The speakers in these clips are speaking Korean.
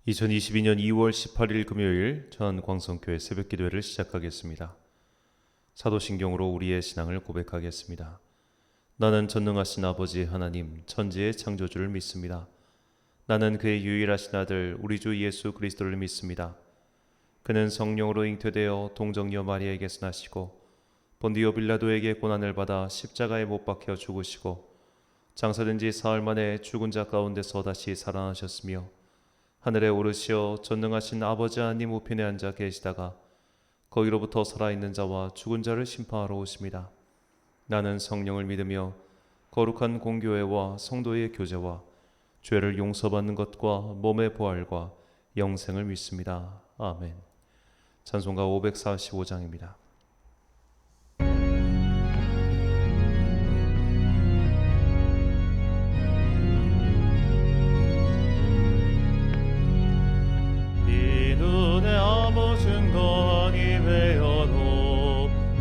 2022년 2월 18일 금요일 전광성교회 새벽기도회를 시작하겠습니다. 사도신경으로 우리의 신앙을 고백하겠습니다. 나는 전능하신 아버지 하나님 천지의 창조주를 믿습니다. 나는 그의 유일하신 아들 우리 주 예수 그리스도를 믿습니다. 그는 성령으로 잉태되어 동정녀 마리아에게서 나시고 본디오 빌라도에게 고난을 받아 십자가에 못 박혀 죽으시고 장사된 지 사흘 만에 죽은 자 가운데서 다시 살아나셨으며 하늘에 오르시어 전능하신 아버지 하나님 우편에 앉아 계시다가 거기로부터 살아있는 자와 죽은 자를 심판하러 오십니다. 나는 성령을 믿으며 거룩한 공교회와 성도의 교제와 죄를 용서받는 것과 몸의 부활과 영생을 믿습니다. 아멘. 찬송가 545장입니다.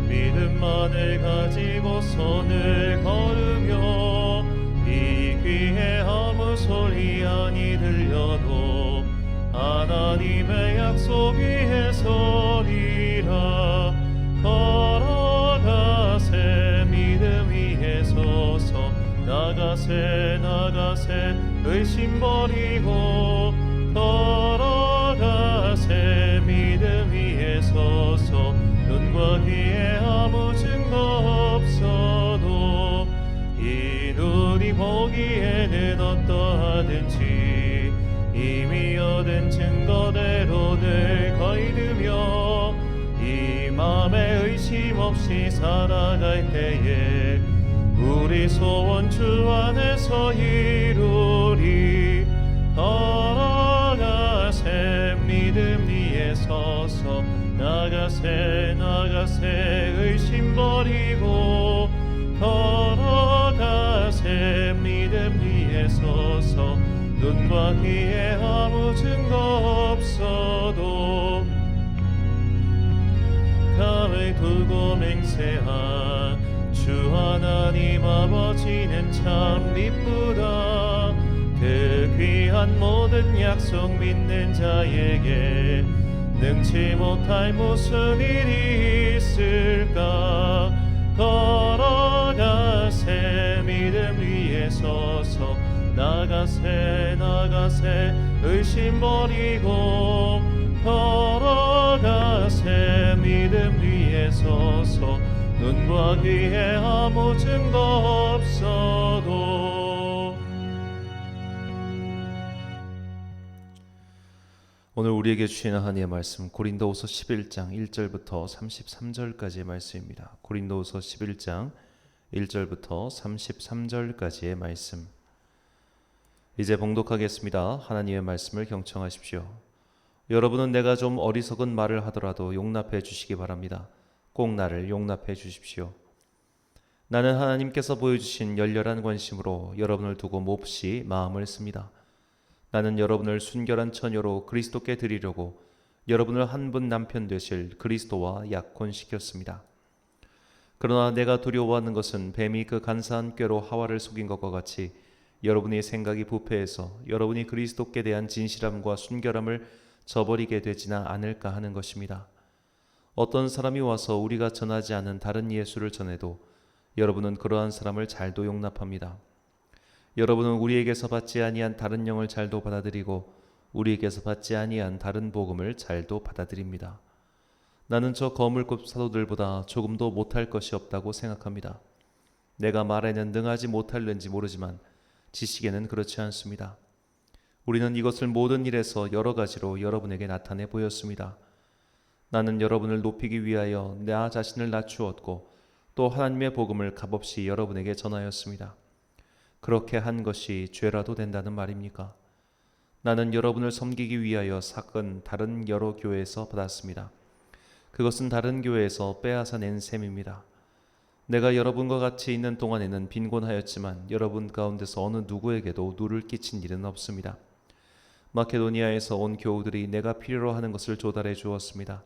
믿음만을 가지고 손을 걸으며 이 귀에 아무 소리 아니 들려도 하나님의 약속 위에 서리라. 걸어가세 믿음 위에 서서 나가세 의심 버리고 걸어가세 믿음 위에 서서 눈과 귀에 아무 증거 없어도 이 눈이 보기에는 어떠하든지 이미 얻은 증거대로 늘 거듭며 이 맘에 의심 없이 살아갈 때에 우리 소원 주 안에서 이루리. 걸어가세 믿음 위에 서서 나가세 의심 버리고 걸어가세 믿음 위에 서서 눈과 귀에 아무 증거 없어도 감을 두고 맹세하 주 하나님 아버지는 참 미쁘다. 그 귀한 모든 약속 믿는 자에게 능치 못할 무슨 일이 있을까. 걸어가세 믿음 위에 서서 나가세 의심 버리고 걸어가세 믿음 위에 서서 눈과 귀에 아무 증거 없어도. 오늘 우리에게 주시는 하나님의 말씀 고린도후서 11장 1절부터 33절까지의 말씀입니다. 고린도후서 11장 1절부터 33절까지의 말씀. 이제 봉독하겠습니다. 하나님의 말씀을 경청하십시오. 여러분은 내가 좀 어리석은 말을 하더라도 용납해 주시기 바랍니다. 꼭 나를 용납해 주십시오. 나는 하나님께서 보여주신 열렬한 관심으로 여러분을 두고 몹시 마음을 씁니다. 나는 여러분을 순결한 처녀로 그리스도께 드리려고 여러분을 한 분 남편 되실 그리스도와 약혼시켰습니다. 그러나 내가 두려워하는 것은 뱀이 그 간사한 꾀로 하와를 속인 것과 같이 여러분의 생각이 부패해서 여러분이 그리스도께 대한 진실함과 순결함을 저버리게 되지는 않을까 하는 것입니다. 어떤 사람이 와서 우리가 전하지 않은 다른 예수를 전해도 여러분은 그러한 사람을 잘도 용납합니다. 여러분은 우리에게서 받지 아니한 다른 영을 잘도 받아들이고 우리에게서 받지 아니한 다른 복음을 잘도 받아들입니다. 나는 저 거물급 사도들보다 조금도 못할 것이 없다고 생각합니다. 내가 말에는 능하지 못할는지 모르지만 지식에는 그렇지 않습니다. 우리는 이것을 모든 일에서 여러 가지로 여러분에게 나타내 보였습니다. 나는 여러분을 높이기 위하여 나 자신을 낮추었고 또 하나님의 복음을 값없이 여러분에게 전하였습니다. 그렇게 한 것이 죄라도 된다는 말입니까? 나는 여러분을 섬기기 위하여 삭은 다른 여러 교회에서 받았습니다. 그것은 다른 교회에서 빼앗아 낸 셈입니다. 내가 여러분과 같이 있는 동안에는 빈곤하였지만 여러분 가운데서 어느 누구에게도 누를 끼친 일은 없습니다. 마케도니아에서 온 교우들이 내가 필요로 하는 것을 조달해 주었습니다.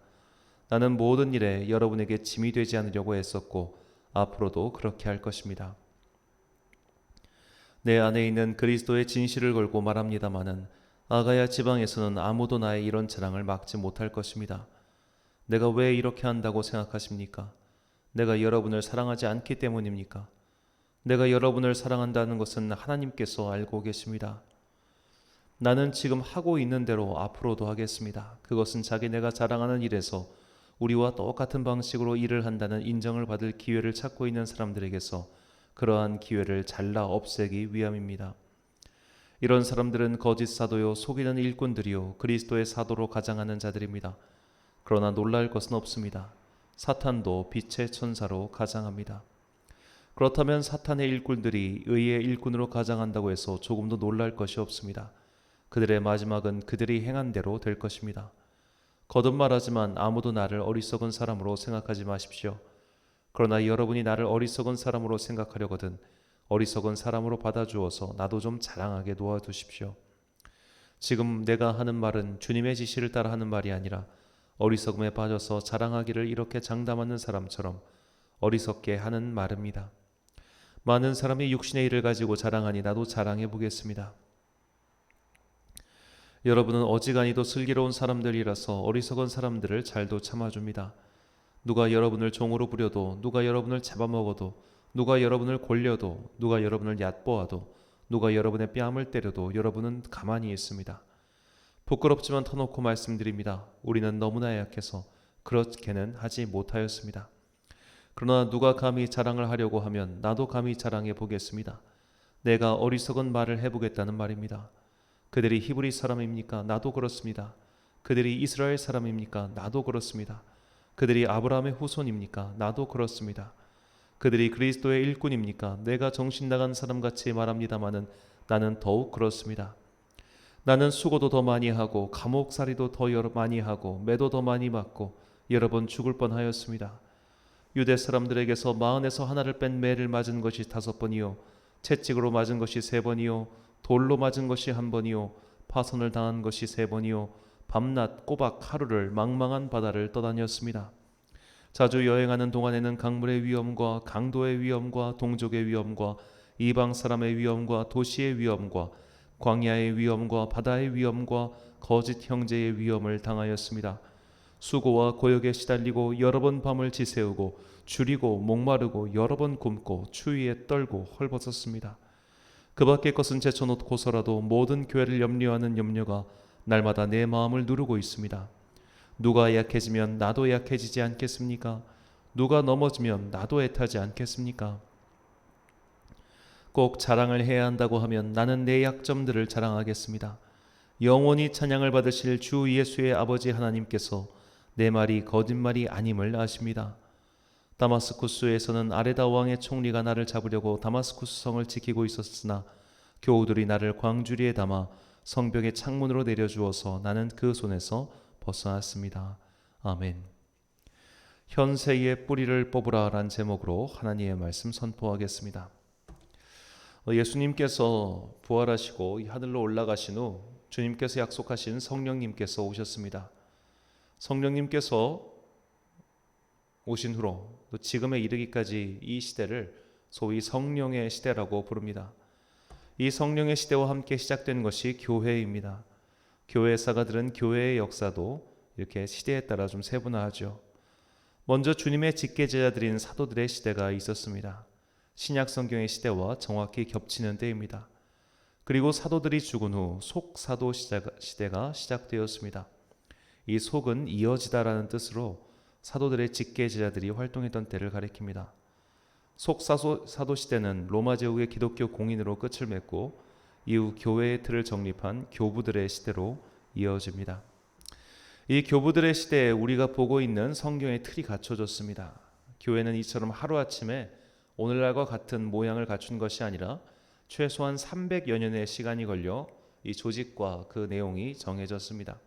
나는 모든 일에 여러분에게 짐이 되지 않으려고 애썼고 앞으로도 그렇게 할 것입니다. 내 안에 있는 그리스도의 진실을 걸고 말합니다마는 아가야 지방에서는 아무도 나의 이런 자랑을 막지 못할 것입니다. 내가 왜 이렇게 한다고 생각하십니까? 내가 여러분을 사랑하지 않기 때문입니까? 내가 여러분을 사랑한다는 것은 하나님께서 알고 계십니다. 나는 지금 하고 있는 대로 앞으로도 하겠습니다. 그것은 자기네가 자랑하는 일에서 우리와 똑같은 방식으로 일을 한다는 인정을 받을 기회를 찾고 있는 사람들에게서 그러한 기회를 잘라 없애기 위함입니다. 이런 사람들은 거짓 사도요, 속이는 일꾼들이요, 그리스도의 사도로 가장하는 자들입니다. 그러나 놀랄 것은 없습니다. 사탄도 빛의 천사로 가장합니다. 그렇다면 사탄의 일꾼들이 의의 일꾼으로 가장한다고 해서 조금도 놀랄 것이 없습니다. 그들의 마지막은 그들이 행한 대로 될 것입니다. 거듭 말하지만 아무도 나를 어리석은 사람으로 생각하지 마십시오. 그러나 여러분이 나를 어리석은 사람으로 생각하려거든 어리석은 사람으로 받아주어서 나도 좀 자랑하게 놓아두십시오. 지금 내가 하는 말은 주님의 지시를 따라 하는 말이 아니라 어리석음에 빠져서 자랑하기를 이렇게 장담하는 사람처럼 어리석게 하는 말입니다. 많은 사람이 육신의 일을 가지고 자랑하니 나도 자랑해 보겠습니다. 여러분은 어지간히도 슬기로운 사람들이라서 어리석은 사람들을 잘도 참아줍니다. 누가 여러분을 종으로 부려도, 누가 여러분을 잡아먹어도, 누가 여러분을 골려도, 누가 여러분을 얕보아도, 누가 여러분의 뺨을 때려도 여러분은 가만히 있습니다. 부끄럽지만 터놓고 말씀드립니다. 우리는 너무나 약해서 그렇게는 하지 못하였습니다. 그러나 누가 감히 자랑을 하려고 하면 나도 감히 자랑해 보겠습니다. 내가 어리석은 말을 해보겠다는 말입니다. 그들이 히브리 사람입니까? 나도 그렇습니다. 그들이 이스라엘 사람입니까? 나도 그렇습니다. 그들이 아브라함의 후손입니까? 나도 그렇습니다. 그들이 그리스도의 일꾼입니까? 내가 정신 나간 사람같이 말합니다마는 나는 더욱 그렇습니다. 나는 수고도 더 많이 하고 감옥살이도 더 많이 하고 매도 더 많이 맞고 여러 번 죽을 뻔하였습니다. 유대 사람들에게서 마흔에서 하나를 뺀 매를 맞은 것이 5번이요, 채찍으로 맞은 것이 3번이요, 돌로 맞은 것이 1번이요, 파손을 당한 것이 3번이요, 밤낮 꼬박 하루를 망망한 바다를 떠다녔습니다. 자주 여행하는 동안에는 강물의 위험과 강도의 위험과 동족의 위험과 이방 사람의 위험과 도시의 위험과 광야의 위험과 바다의 위험과 거짓 형제의 위험을 당하였습니다. 수고와 고역에 시달리고 여러 번 밤을 지새우고 줄이고 목마르고 여러 번 굶고 추위에 떨고 헐벗었습니다. 그 밖의 것은 제쳐놓고서라도 모든 교회를 염려하는 염려가 날마다 내 마음을 누르고 있습니다. 누가 약해지면 나도 약해지지 않겠습니까? 누가 넘어지면 나도 애타지 않겠습니까? 꼭 자랑을 해야 한다고 하면 나는 내 약점들을 자랑하겠습니다. 영원히 찬양을 받으실 주 예수의 아버지 하나님께서 내 말이 거짓말이 아님을 아십니다. 다마스쿠스에서는 아레다 왕의 총리가 나를 잡으려고 다마스쿠스 성을 지키고 있었으나 교우들이 나를 광주리에 담아 성벽의 창문으로 내려주어서 나는 그 손에서 벗어났습니다. 아멘. 현세의 뿌리를 뽑으라 란 제목으로 하나님의 말씀 선포하겠습니다. 예수님께서 부활하시고 하늘로 올라가신 후 주님께서 약속하신 성령님께서 오셨습니다. 성령님께서 오신 후로 또 지금에 이르기까지 이 시대를 소위 성령의 시대라고 부릅니다. 이 성령의 시대와 함께 시작된 것이 교회입니다. 교회 사가들은 교회의 역사도 이렇게 시대에 따라 좀 세분화하죠. 먼저 주님의 직계제자들인 사도들의 시대가 있었습니다. 신약 성경의 시대와 정확히 겹치는 때입니다. 그리고 사도들이 죽은 후 속사도 시대가 시작되었습니다. 이 속은 이어지다라는 뜻으로 사도들의 직계제자들이 활동했던 때를 가리킵니다. 속사도 시대는 로마 제국의 기독교 공인으로 끝을 맺고 이후 교회의 틀을 정립한 교부들의 시대로 이어집니다. 이 교부들의 시대에 우리가 보고 있는 성경의 틀이 갖춰졌습니다. 교회는 이처럼 하루아침에 오늘날과 같은 모양을 갖춘 것이 아니라 최소한 300여 년의 시간이 걸려 이 조직과 그 내용이 정해졌습니다.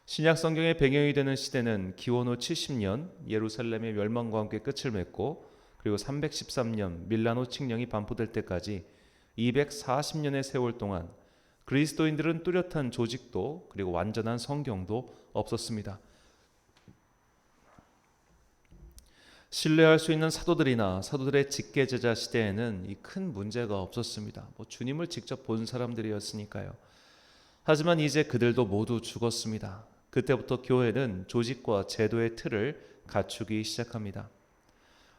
신약 성경의 배경이 되는 시대는 기원 후 70년 예루살렘의 멸망과 함께 끝을 맺고 그리고 313년 밀라노 칙령이 반포될 때까지 240년의 세월 동안 그리스도인들은 뚜렷한 조직도 그리고 완전한 성경도 없었습니다. 신뢰할 수 있는 사도들이나 사도들의 직계제자 시대에는 이 큰 문제가 없었습니다. 주님을 직접 본 사람들이었으니까요. 하지만 이제 그들도 모두 죽었습니다. 그때부터 교회는 조직과 제도의 틀을 갖추기 시작합니다.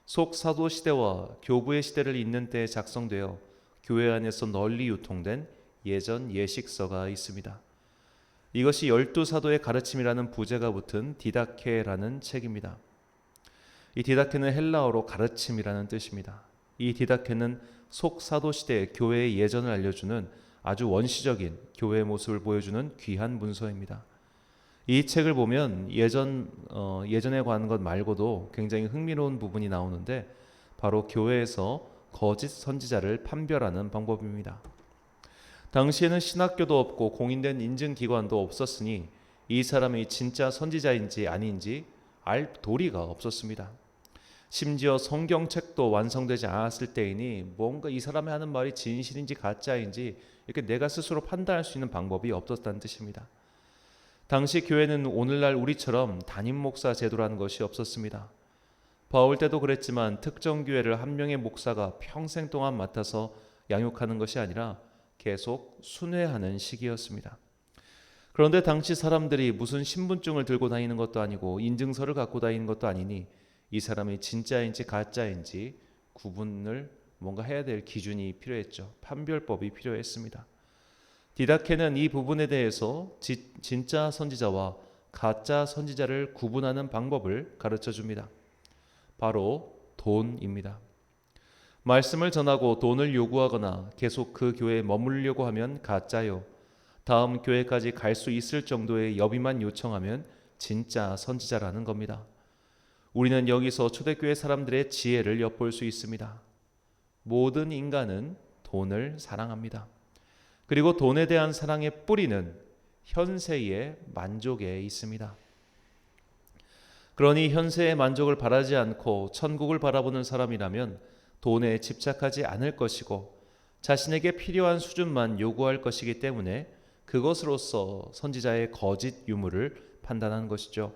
속사도 시대와 교부의 시대를 잇는 때에 작성되어 교회 안에서 널리 유통된 예전 예식서가 있습니다. 이것이 12사도의 가르침이라는 부제가 붙은 디다케라는 책입니다. 이 디다케는 헬라어로 가르침이라는 뜻입니다. 이 디다케는 속사도 시대의 교회의 예전을 알려주는 아주 원시적인 교회의 모습을 보여주는 귀한 문서입니다. 이 책을 보면 예전에 관한 것 말고도 굉장히 흥미로운 부분이 나오는데 바로 교회에서 거짓 선지자를 판별하는 방법입니다. 당시에는 신학교도 없고 공인된 인증기관도 없었으니 이 사람이 진짜 선지자인지 아닌지 알 도리가 없었습니다. 심지어 성경책도 완성되지 않았을 때이니 뭔가 이 사람이 하는 말이 진실인지 가짜인지 이렇게 내가 스스로 판단할 수 있는 방법이 없었다는 뜻입니다. 당시 교회는 오늘날 우리처럼 담임 목사 제도라는 것이 없었습니다. 바울 때도 그랬지만 특정 교회를 한 명의 목사가 평생 동안 맡아서 양육하는 것이 아니라 계속 순회하는 시기였습니다. 그런데 당시 사람들이 무슨 신분증을 들고 다니는 것도 아니고 인증서를 갖고 다니는 것도 아니니 이 사람이 진짜인지 가짜인지 구분을 뭔가 해야 될 기준이 필요했죠. 판별법이 필요했습니다. 디다케는 이 부분에 대해서 진짜 선지자와 가짜 선지자를 구분하는 방법을 가르쳐 줍니다. 바로 돈입니다. 말씀을 전하고 돈을 요구하거나 계속 그 교회에 머물려고 하면 가짜요. 다음 교회까지 갈 수 있을 정도의 여비만 요청하면 진짜 선지자라는 겁니다. 우리는 여기서 초대교회 사람들의 지혜를 엿볼 수 있습니다. 모든 인간은 돈을 사랑합니다. 그리고 돈에 대한 사랑의 뿌리는 현세의 만족에 있습니다. 그러니 현세의 만족을 바라지 않고 천국을 바라보는 사람이라면 돈에 집착하지 않을 것이고 자신에게 필요한 수준만 요구할 것이기 때문에 그것으로서 선지자의 거짓 유무를 판단하는 것이죠.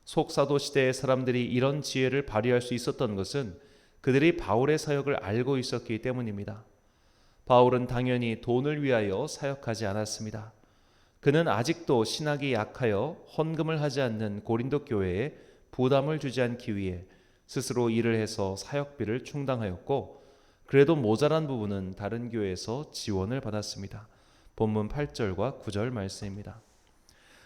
속사도 시대의 사람들이 이런 지혜를 발휘할 수 있었던 것은 그들이 바울의 사역을 알고 있었기 때문입니다. 바울은 당연히 돈을 위하여 사역하지 않았습니다. 그는 아직도 신학이 약하여 헌금을 하지 않는 고린도 교회에 부담을 주지 않기 위해 스스로 일을 해서 사역비를 충당하였고 그래도 모자란 부분은 다른 교회에서 지원을 받았습니다. 본문 8절과 9절 말씀입니다.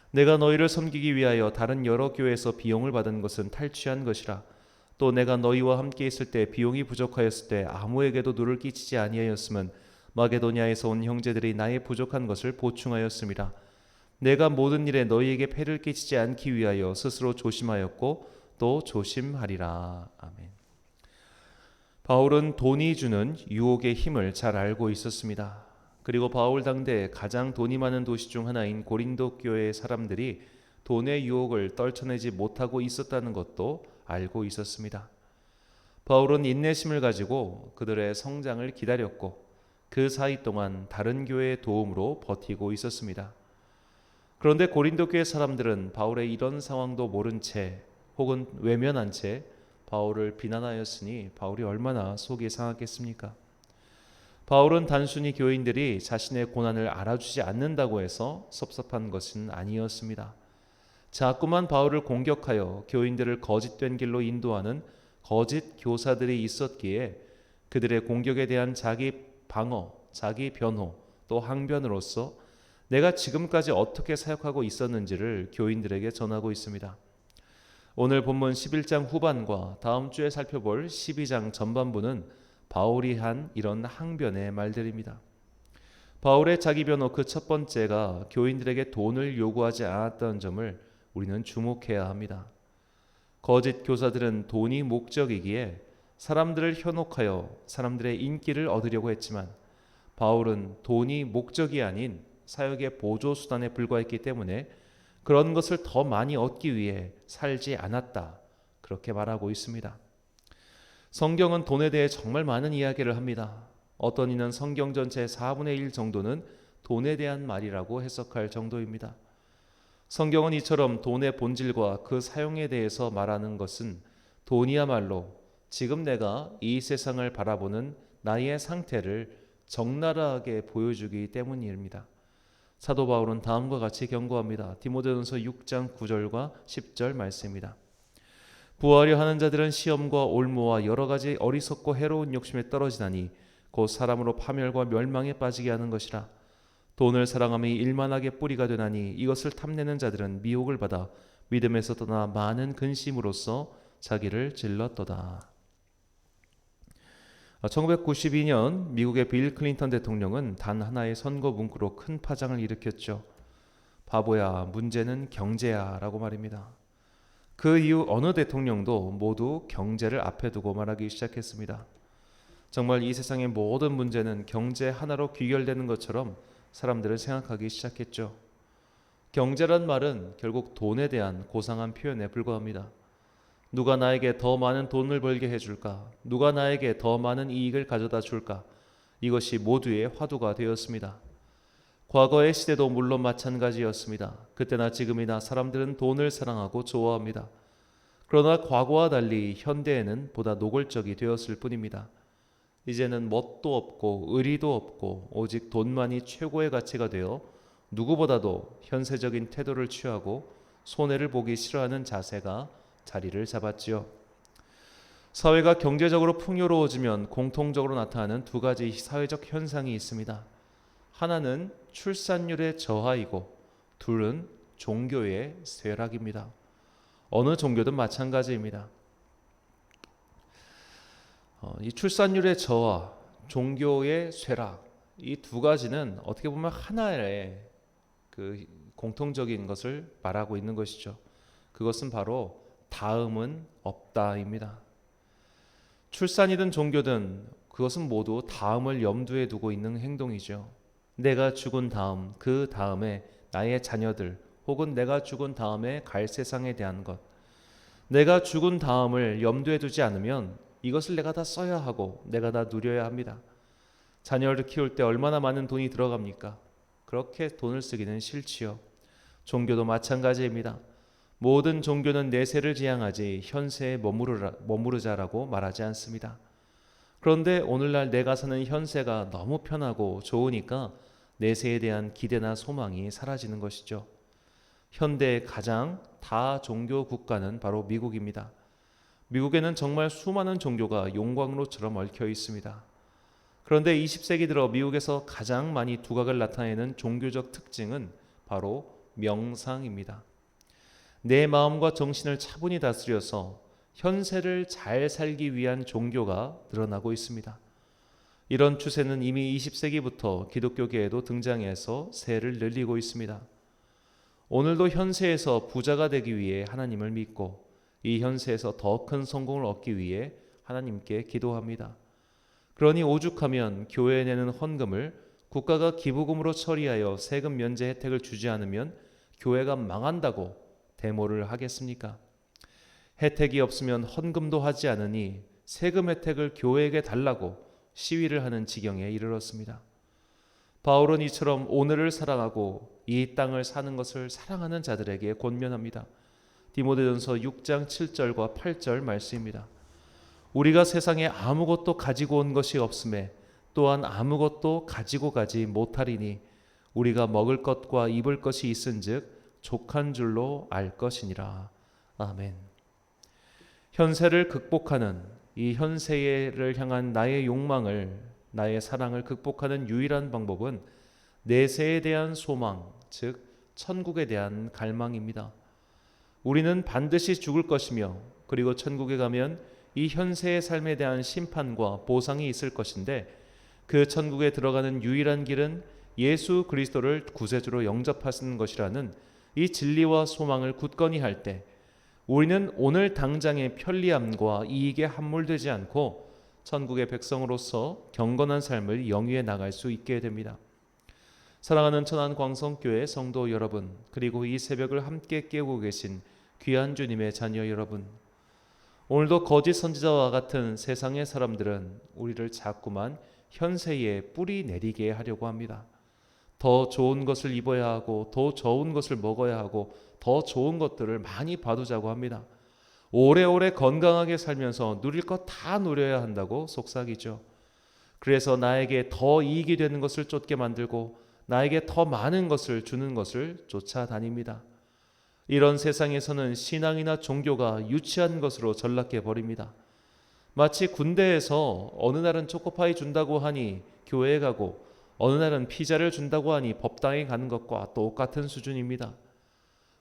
내가 너희를 섬기기 위하여 다른 여러 교회에서 비용을 받은 것은 탈취한 것이라. 또 내가 너희와 함께 있을 때 비용이 부족하였을 때 아무에게도 누를 끼치지 아니하였으면 마게도냐에서 온 형제들이 나의 부족한 것을 보충하였습니다. 내가 모든 일에 너희에게 폐를 끼치지 않기 위하여 스스로 조심하였고 또 조심하리라. 아멘. 바울은 돈이 주는 유혹의 힘을 잘 알고 있었습니다. 그리고 바울 당대 가장 돈이 많은 도시 중 하나인 고린도 교회의 사람들이 돈의 유혹을 떨쳐내지 못하고 있었다는 것도 알고 있었습니다. 바울은 인내심을 가지고 그들의 성장을 기다렸고 그 사이 동안 다른 교회의 도움으로 버티고 있었습니다. 그런데 고린도 교회 사람들은 바울의 이런 상황도 모른 채 혹은 외면한 채 바울을 비난하였으니 바울이 얼마나 속이 상했겠습니까? 바울은 단순히 교인들이 자신의 고난을 알아주지 않는다고 해서 섭섭한 것은 아니었습니다. 자꾸만 바울을 공격하여 교인들을 거짓된 길로 인도하는 거짓 교사들이 있었기에 그들의 공격에 대한 자기 방어, 자기 변호, 또 항변으로서 내가 지금까지 어떻게 사역하고 있었는지를 교인들에게 전하고 있습니다. 오늘 본문 11장 후반과 다음 주에 살펴볼 12장 전반부는 바울이 한 이런 항변의 말들입니다. 바울의 자기 변호 그 첫 번째가 교인들에게 돈을 요구하지 않았다는 점을 우리는 주목해야 합니다. 거짓 교사들은 돈이 목적이기에 사람들을 현혹하여 사람들의 인기를 얻으려고 했지만 바울은 돈이 목적이 아닌 사역의 보조 수단에 불과했기 때문에 그런 것을 더 많이 얻기 위해 살지 않았다. 그렇게 말하고 있습니다. 성경은 돈에 대해 정말 많은 이야기를 합니다. 어떤 이는 성경 전체의 4분의 1 정도는 돈에 대한 말이라고 해석할 정도입니다. 성경은 이처럼 돈의 본질과 그 사용에 대해서 말하는 것은 돈이야말로 지금 내가 이 세상을 바라보는 나의 상태를 적나라하게 보여주기 때문입니다. 사도 바울은 다음과 같이 경고합니다. 디모데전서 6장 9절과 10절 말씀입니다. 부하려 하는 자들은 시험과 올무와 여러 가지 어리석고 해로운 욕심에 떨어지나니 곧 사람으로 파멸과 멸망에 빠지게 하는 것이라. 돈을 사랑함이 일만하게 뿌리가 되나니 이것을 탐내는 자들은 미혹을 받아 믿음에서 떠나 많은 근심으로써 자기를 질렀도다. 1992년 미국의 빌 클린턴 대통령은 단 하나의 선거 문구로 큰 파장을 일으켰죠. 바보야, 문제는 경제야 라고 말입니다. 그 이후 어느 대통령도 모두 경제를 앞에 두고 말하기 시작했습니다. 정말 이 세상의 모든 문제는 경제 하나로 귀결되는 것처럼 사람들은 생각하기 시작했죠. 경제란 말은 결국 돈에 대한 고상한 표현에 불과합니다. 누가 나에게 더 많은 돈을 벌게 해줄까? 누가 나에게 더 많은 이익을 가져다 줄까? 이것이 모두의 화두가 되었습니다. 과거의 시대도 물론 마찬가지였습니다. 그때나 지금이나 사람들은 돈을 사랑하고 좋아합니다. 그러나 과거와 달리 현대에는 보다 노골적이 되었을 뿐입니다. 이제는 멋도 없고 의리도 없고 오직 돈만이 최고의 가치가 되어 누구보다도 현세적인 태도를 취하고 손해를 보기 싫어하는 자세가 자리를 잡았지요. 사회가 경제적으로 풍요로워지면 공통적으로 나타나는 두 가지 사회적 현상이 있습니다. 하나는 출산율의 저하이고 둘은 종교의 쇠락입니다. 어느 종교든 마찬가지입니다. 이 출산율의 저하, 종교의 쇠락, 이 두 가지는 어떻게 보면 하나의 그 공통적인 것을 말하고 있는 것이죠. 그것은 바로 다음은 없다입니다. 출산이든 종교든 그것은 모두 다음을 염두에 두고 있는 행동이죠. 내가 죽은 다음, 그 다음에 나의 자녀들 혹은 내가 죽은 다음에 갈 세상에 대한 것, 내가 죽은 다음을 염두에 두지 않으면 이것을 내가 다 써야 하고 내가 다 누려야 합니다. 자녀를 키울 때 얼마나 많은 돈이 들어갑니까? 그렇게 돈을 쓰기는 싫지요. 종교도 마찬가지입니다. 모든 종교는 내세를 지향하지 현세에 머무르자라고 말하지 않습니다. 그런데 오늘날 내가 사는 현세가 너무 편하고 좋으니까 내세에 대한 기대나 소망이 사라지는 것이죠. 현대의 가장 다종교 국가는 바로 미국입니다. 미국에는 정말 수많은 종교가 용광로처럼 얽혀 있습니다. 그런데 20세기 들어 미국에서 가장 많이 두각을 나타내는 종교적 특징은 바로 명상입니다. 내 마음과 정신을 차분히 다스려서 현세를 잘 살기 위한 종교가 늘어나고 있습니다. 이런 추세는 이미 20세기부터 기독교계에도 등장해서 세를 늘리고 있습니다. 오늘도 현세에서 부자가 되기 위해 하나님을 믿고 이 현세에서 더 큰 성공을 얻기 위해 하나님께 기도합니다. 그러니 오죽하면 교회에 내는 헌금을 국가가 기부금으로 처리하여 세금 면제 혜택을 주지 않으면 교회가 망한다고 데모를 하겠습니까? 혜택이 없으면 헌금도 하지 않으니 세금 혜택을 교회에게 달라고 시위를 하는 지경에 이르렀습니다. 바울은 이처럼 오늘을 사랑하고 이 땅을 사는 것을 사랑하는 자들에게 권면합니다. 디모데전서 6장 7절과 8절 말씀입니다. 우리가 세상에 아무것도 가지고 온 것이 없음에 또한 아무것도 가지고 가지 못하리니 우리가 먹을 것과 입을 것이 있은즉 족한 줄로 알 것이니라. 아멘. 현세를 극복하는 이 현세를 향한 나의 욕망을, 나의 사랑을 극복하는 유일한 방법은 내세에 대한 소망, 즉 천국에 대한 갈망입니다. 우리는 반드시 죽을 것이며 그리고 천국에 가면 이 현세의 삶에 대한 심판과 보상이 있을 것인데 그 천국에 들어가는 유일한 길은 예수 그리스도를 구세주로 영접하시는 것이라는 이 진리와 소망을 굳건히 할 때 우리는 오늘 당장의 편리함과 이익에 함몰되지 않고 천국의 백성으로서 경건한 삶을 영위해 나갈 수 있게 됩니다. 사랑하는 천안광성교회 성도 여러분, 그리고 이 새벽을 함께 깨우고 계신 귀한 주님의 자녀 여러분, 오늘도 거짓 선지자와 같은 세상의 사람들은 우리를 자꾸만 현세에 뿌리 내리게 하려고 합니다. 더 좋은 것을 입어야 하고 더 좋은 것을 먹어야 하고 더 좋은 것들을 많이 봐두자고 합니다. 오래오래 건강하게 살면서 누릴 것 다 누려야 한다고 속삭이죠. 그래서 나에게 더 이익이 되는 것을 쫓게 만들고 나에게 더 많은 것을 주는 것을 쫓아다닙니다. 이런 세상에서는 신앙이나 종교가 유치한 것으로 전락해 버립니다. 마치 군대에서 어느 날은 초코파이 준다고 하니 교회에 가고 어느 날은 피자를 준다고 하니 법당에 가는 것과 똑같은 수준입니다.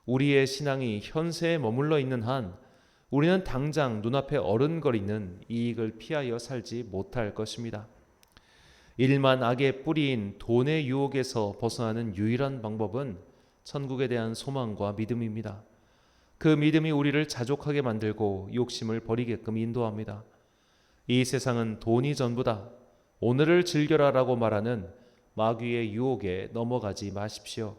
우리의 신앙이 현세에 머물러 있는 한 우리는 당장 눈앞에 어른거리는 이익을 피하여 살지 못할 것입니다. 일만 악의 뿌리인 돈의 유혹에서 벗어나는 유일한 방법은 천국에 대한 소망과 믿음입니다. 그 믿음이 우리를 자족하게 만들고 욕심을 버리게끔 인도합니다. 이 세상은 돈이 전부다. 오늘을 즐겨라라고 말하는 마귀의 유혹에 넘어가지 마십시오.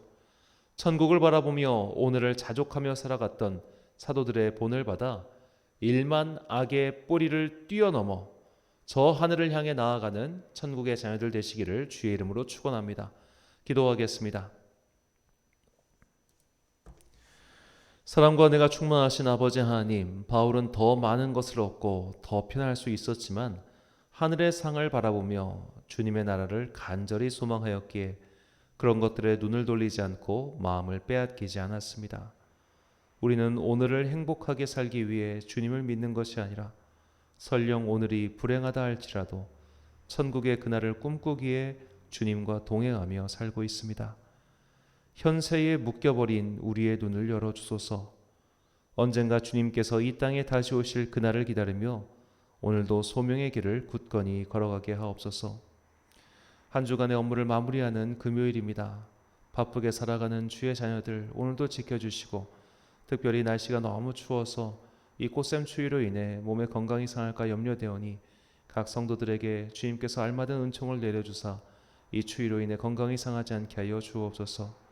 천국을 바라보며 오늘을 자족하며 살아갔던 사도들의 본을 받아 일만 악의 뿌리를 뛰어넘어 저 하늘을 향해 나아가는 천국의 자녀들 되시기를 주의 이름으로 축원합니다. 기도하겠습니다. 사랑과 내가 충만하신 아버지 하나님, 바울은 더 많은 것을 얻고 더 편할 수 있었지만 하늘의 상을 바라보며 주님의 나라를 간절히 소망하였기에 그런 것들에 눈을 돌리지 않고 마음을 빼앗기지 않았습니다. 우리는 오늘을 행복하게 살기 위해 주님을 믿는 것이 아니라 설령 오늘이 불행하다 할지라도 천국의 그날을 꿈꾸기에 주님과 동행하며 살고 있습니다. 현세에 묶여버린 우리의 눈을 열어주소서. 언젠가 주님께서 이 땅에 다시 오실 그날을 기다리며 오늘도 소명의 길을 굳건히 걸어가게 하옵소서. 한 주간의 업무를 마무리하는 금요일입니다. 바쁘게 살아가는 주의 자녀들 오늘도 지켜주시고, 특별히 날씨가 너무 추워서 이 꽃샘 추위로 인해 몸의 건강이 상할까 염려되오니 각 성도들에게 주님께서 알맞은 은총을 내려주사 이 추위로 인해 건강이 상하지 않게 하여 주옵소서.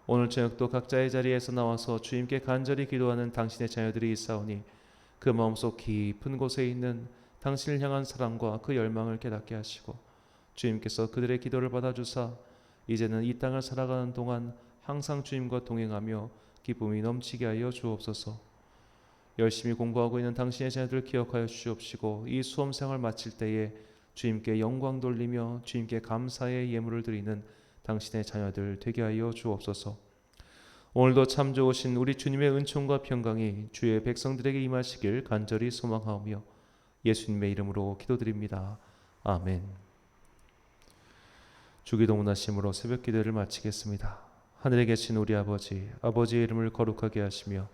오늘 저녁도 각자의 자리에서 나와서 주님께 간절히 기도하는 당신의 자녀들이 있사오니 그 마음속 깊은 곳에 있는 당신을 향한 사랑과 그 열망을 깨닫게 하시고 주님께서 그들의 기도를 받아주사 이제는 이 땅을 살아가는 동안 항상 주님과 동행하며 기쁨이 넘치게 하여 주옵소서. 열심히 공부하고 있는 당신의 자녀들 기억하여 주시옵시고 이 수험생활 마칠 때에 주님께 영광 돌리며 주님께 감사의 예물을 드리는 당신의 자녀들 되게 하여 주옵소서. 오늘도 참 좋으신 우리 주님의 은총과 평강이 주의 백성들에게 임하시길 간절히 소망하오며 예수님의 이름으로 기도드립니다. 아멘. 주기도문하심으로 새벽 기도를 마치겠습니다. 하늘에 계신 우리 아버지, 아버지의 이름을 거룩하게 하시며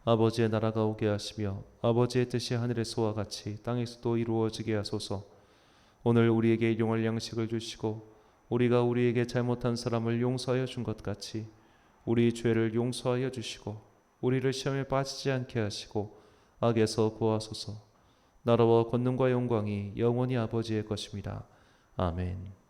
아버지의 나라가 오게 하시며 아버지의 뜻이 하늘에서와 같이 땅에서도 이루어지게 하소서. 오늘 우리에게 일용할 양식을 주시고 우리가 우리에게 잘못한 사람을 용서하여 준 것 같이 우리 죄를 용서하여 주시고 우리를 시험에 빠지지 않게 하시고 악에서 구하소서. 나라와 권능과 영광이 영원히 아버지의 것입니다. 아멘.